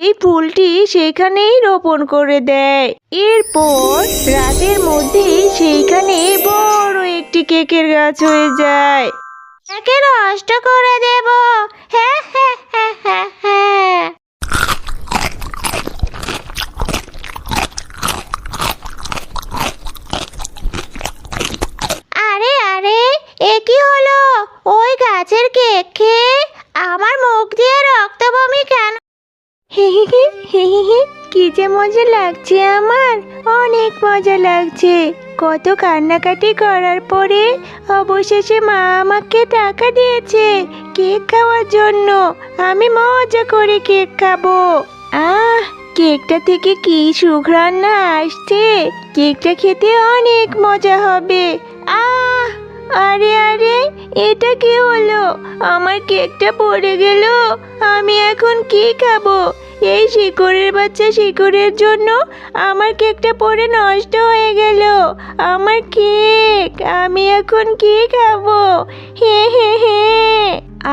এই ফুলটি সেখানেই রোপণ করে দেয়। এরপর রাতের মধ্যেই সেইখানে বড় একটি কেকের গাছ হয়ে যায়। একে নষ্ট করে দেব। হ্যাঁ হ্যাঁ হ্যাঁ হ্যাঁ হ্যাঁ। আরে আরে, এ কি হলো? ওই গাছের কেক খেয়ে আমার মুখ দিয়ে রক্ত বমি কেন? হি হি হি হি হি হি, কি যে মজা লাগছে আমার, অনেক মজা লাগছে। কত কান্নাকাটি করার পরে অবশেষে মা আমাকে টাকা দিয়েছে কেক খাওয়ার জন্য। আমি মজা করে কেক খাবো। আহ, কেকটা থেকে কি সুঘ্রাণ না আসছে! কেকটা খেতে অনেক মজা হবে। আহ, আরে আরে, এটা কি হলো? আমার কেকটা পড়ে গেল। আমি এখন কি খাবো? এই শিকড়ের বাচ্চা শিকড়ের জন্য আমার কেকটা পড়ে নষ্ট হয়ে গেল। আমার কেক, আমি এখন কি খাবো? হে হে হে।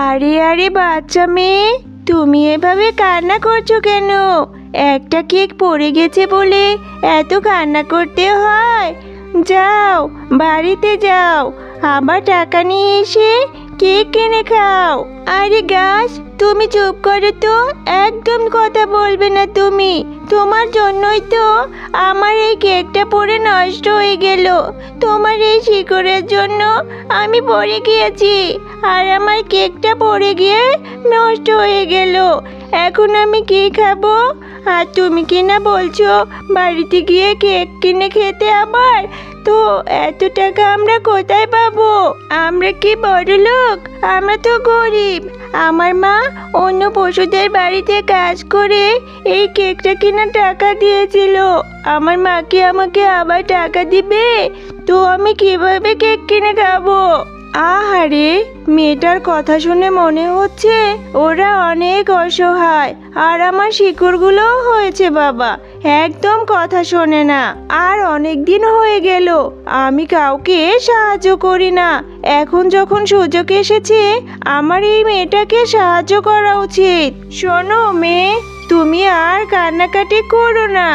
আরে আরে বাচ্চা মেয়ে, তুমি এভাবে কান্না করছো কেন? একটা কেক পড়ে গেছে বলে এত কান্না করতে হয়? যাও, বাড়িতে যাও, আবার টাকা নিয়ে এসে কেক কিনে খাও। আরে গাছ, তুমি চুপ করো তো, একদম কথা বলবে না তুমি। তোমার জন্যই তো আমার এই কেকটা পড়ে নষ্ট হয়ে গেল। তোমার এই শিকড়ের জন্য আমি পড়ে গিয়েছি, আর আমার কেকটা পড়ে গিয়ে নষ্ট হয়ে গেল। এখন আমি কি খাবো? আর তুমি কিনা বলছো বাড়িতে গিয়ে কেক কিনে খেতে আবার। তো এত টাকা আমরা কোথায় পাবো? আমরা কি বড়লোক? আমরা তো গরিব। আমার মা অন্য পশুদের বাড়িতে কাজ করে এই কেকটা কেনার টাকা দিয়েছিল। আমার মা কি আমাকে আবার টাকা দিবে? তো আমি কিভাবে কেক কিনে খাবো? আহারে, মেয়েটার কথা শুনে মনে হচ্ছে ওরা অনেক অসহায়। আর আমার শিকড়গুলোও হয়েছে বাবা, একদম কথা শোনে না। আর অনেক দিন হয়ে গেল আমি কাউকে সাহায্য করি না। এখন যখন সুযোগ এসেছে, আমার এই মেয়েটাকে সাহায্য করা উচিত। শোনো মেয়ে, তুমি আর কান্নাকাটি করো না।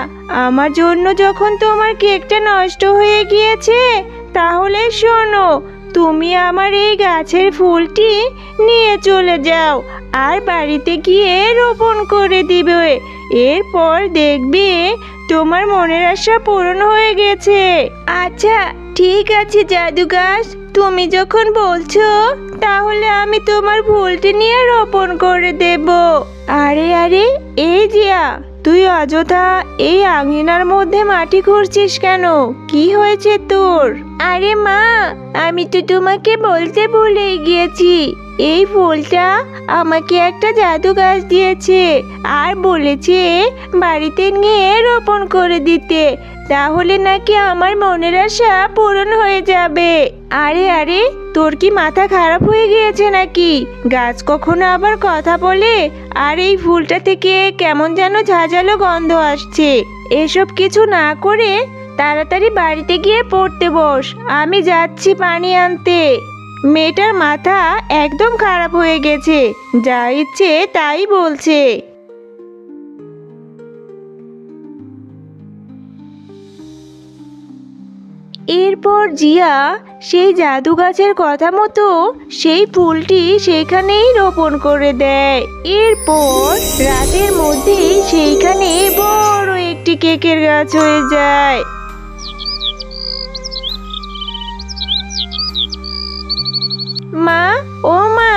আমার জন্য যখন তোমার কেকটা নষ্ট হয়ে গিয়েছে, তাহলে শোনো, তুমি আমার এই গাছের ফুলটি নিয়ে চলে যাও আর বাড়িতে গিয়ে রোপণ করে দিবে। এরপর দেখবে তোমার মনের আশা পূরণ হয়ে গেছে। আচ্ছা ঠিক আছে জাদু গাছ, তুমি যখন বলছো তাহলে আমি তোমার ফুলটি নিয়ে রোপণ করে দেব। আরে আরে, এই জিয়া, তুই অযথা এই আঙিনার মধ্যে মাটি খুঁড়ছিস কেন? কি হয়েছে তোর? আরে মা, আমি তো তোমাকে বলতে ভুলেই গিয়েছি। এই ফুলটা আমাকে একটা জাদু গাছ দিয়েছে আর বলেছে বাড়িতে নিয়ে রোপণ করে দিতে, তাহলে নাকি আমার মনের আশা পূরণ হয়ে যাবে। আরে আরে, তোর কি মাথা খারাপ হয়ে গিয়েছে নাকি? গাছ কখনো আবার কথা বলে? আর এই ফুলটা থেকে কেমন যেন ঝাঁঝালো গন্ধ আসছে। এসব কিছু না করে তাড়াতাড়ি বাড়িতে গিয়ে পড়তে বস। আমি যাচ্ছি পানি আনতে। মেয়েটার মাথা একদম খারাপ হয়ে গেছে, যা ইচ্ছে তাই বলছে। এরপর জিয়া সেই জাদু গাছের কথা মতো সেই ফুলটি সেখানেই রোপণ করে দেয়। এরপর রাতের মধ্যেই সেইখানে বড় একটি কেকের গাছ হয়ে যায়। মা, ও মা,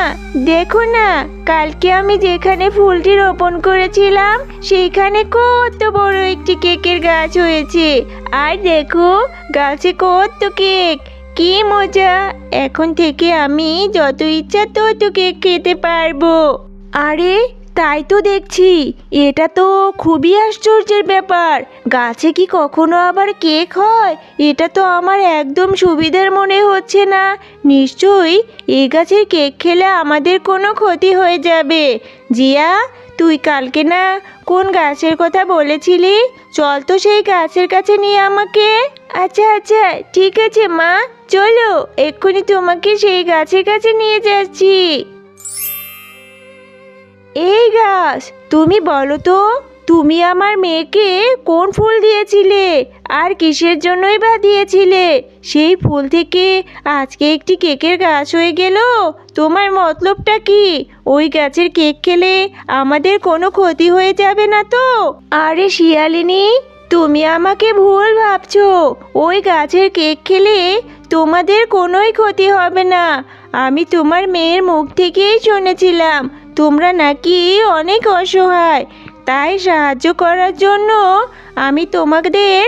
দেখো না, কালকে আমি যেখানে ফুলটি রোপণ করেছিলাম সেইখানে কত বড় একটি কেকের গাছ হয়েছে। আর দেখো, গাছে কত কেক, কি মজা! এখন থেকে আমি যত ইচ্ছা তত কেক খেতে পারবো। আরে তাই তো দেখছি, এটা তো খুবই আশ্চর্যের ব্যাপার। গাছে কি কখনো আবার কেক হয়? এটা তো আমার একদম সুবিধার মনে হচ্ছে না। নিশ্চয়ই এই গাছের কেক খেলে আমাদের কোনো ক্ষতি হয়ে যাবে। জিয়া, তুই কালকে না কোন গাছের কথা বলেছিলি? চল তো সেই গাছের কাছে নিয়ে আমাকে। আচ্ছা আচ্ছা, ঠিক আছে মা, চলো এক্ষুনি তোমাকে সেই গাছের কাছে নিয়ে যাচ্ছি। এই গাছ, তুমি বলো তো, তুমি আমার মেয়েকে কোন ফুল দিয়েছিলে আর কিসের জন্যই বা দিয়েছিলে? সেই ফুল থেকে আজকে একটি কেকের গাছ হয়ে গেল। তোমার মতলবটা কি? ওই গাছের কেক খেলে আমাদের কোনো ক্ষতি হয়ে যাবে না তো? আরে শিয়ালিনী, তুমি আমাকে ভুল ভাবছো। ওই গাছের কেক খেলে তোমাদের কোনোই ক্ষতি হবে না। আমি তোমার মেয়ের মুখ থেকেই শুনেছিলাম তোমরা নাকি অনেক অসহায়, তাই সাহায্য করার জন্য আমি তোমাদের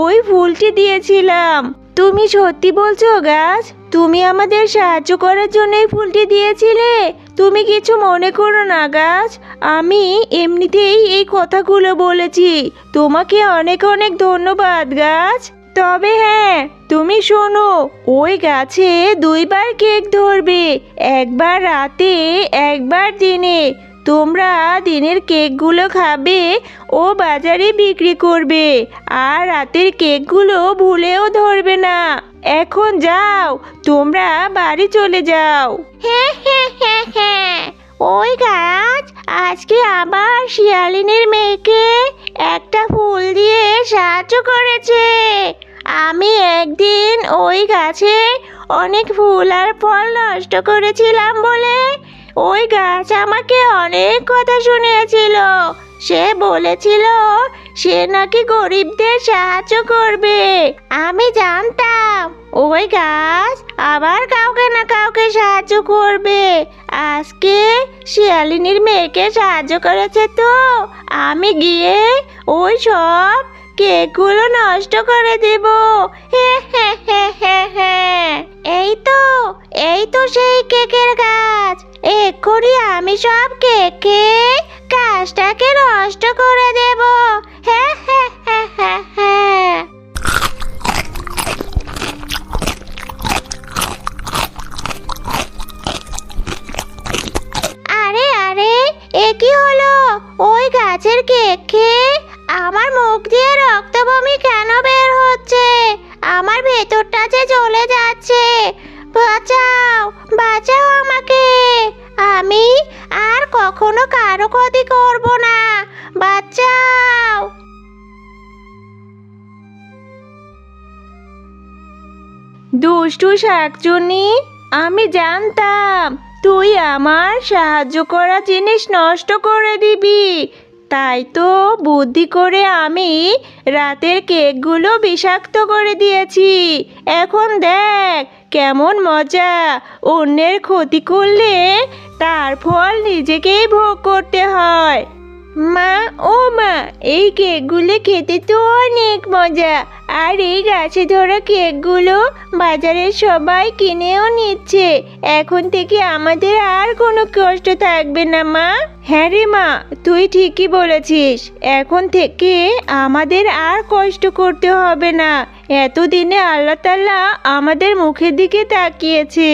ওই ফুলটি দিয়েছিলাম। তুমি সত্যি বলছো গাছ? তুমি আমাদের সাহায্য করার জন্য এই ফুলটি দিয়েছিলে? তুমি কিছু মনে করো না গাছ, আমি এমনিতেই এই কথাগুলো বলেছি। তোমাকে অনেক অনেক ধন্যবাদ গাছ। তবে হ্যাঁ, তুমি শোনো, ওই গাছে দুইবার কেক ধরবে, একবার রাতে একবার দিনে। তোমরা দিনের কেকগুলো খাবে ও বাজারে বিক্রি করবে, আর রাতের কেকগুলো ভুলেও ধরবে না। এখন যাও, তোমরা বাড়ি চলে যাও। হ্যাঁ হ্যাঁ হ্যাঁ হ্যাঁ, ওই গাছ আজকে আবার শিয়ালিনীর মেয়েকে একটা ফুল দিয়ে সাহায্য করেছে। আমি একদিন ওই গাছে অনেক ফুল আর ফল নষ্ট করেছিলাম বলে ওই গাছ আমাকে অনেক কথা শুনিয়েছিল। সে বলেছিল সে নাকি গরিবদের সাহায্য করবে। আমি জানতাম ওই গাছ আবার কাউকে না কাউকে সাহায্য করবে। আজকে শিয়ালিনীর মেয়েকে সাহায্য করেছে, তো আমি গিয়ে ওই সব কেকগুলো নষ্ট করে দেব। হ্যাঁ হ্যাঁ হ্যাঁ হ্যাঁ হ্যাঁ, এই তো সেই কেকের গাছ। এক্ষুনি আমি সব কেক খেয়ে গাছটাকে নষ্ট করে দেব। হ্যাঁ হ্যাঁ হ্যাঁ হ্যাঁ হ্যাঁ। আরে আরে, এ কি হলো? ওই গাছের কেক খেয়ে আমার মুখ দিয়ে রক্ত বমি কেন বের হচ্ছে? আমার ভেতরটা যে জ্বলে যাচ্ছে। বাঁচাও, বাঁচাও আমাকে। আমি আর কখনো কারো ক্ষতি করব না। বাঁচাও। দুষ্টু শাকচুন্নি, আমি জানতাম তুই আমার সাহায্য করা জিনিস নষ্ট করে দিবি, তাই তো বুদ্ধি করে আমি রাতের কেকগুলো বিষাক্ত করে দিয়েছি। এখন দেখ কেমন মজা, অন্যের ক্ষতি করলে তার ফল নিজেকেই ভোগ করতে হয়। মা, ও মা, এই কেকগুলো খেতে তো অনেক মজা, আর এই গাছে ধরা কেকগুলো বাজারে সবাই কিনেও নিচ্ছে। এখন থেকে আমাদের আর কোনো কষ্ট থাকবে না মা। হ্যাঁ রে মা, তুই ঠিকই বলেছিস। এখন থেকে আমাদের আর কষ্ট করতে হবে না। এতদিনে আল্লাহ তাআলা আমাদের মুখের দিকে তাকিয়েছে।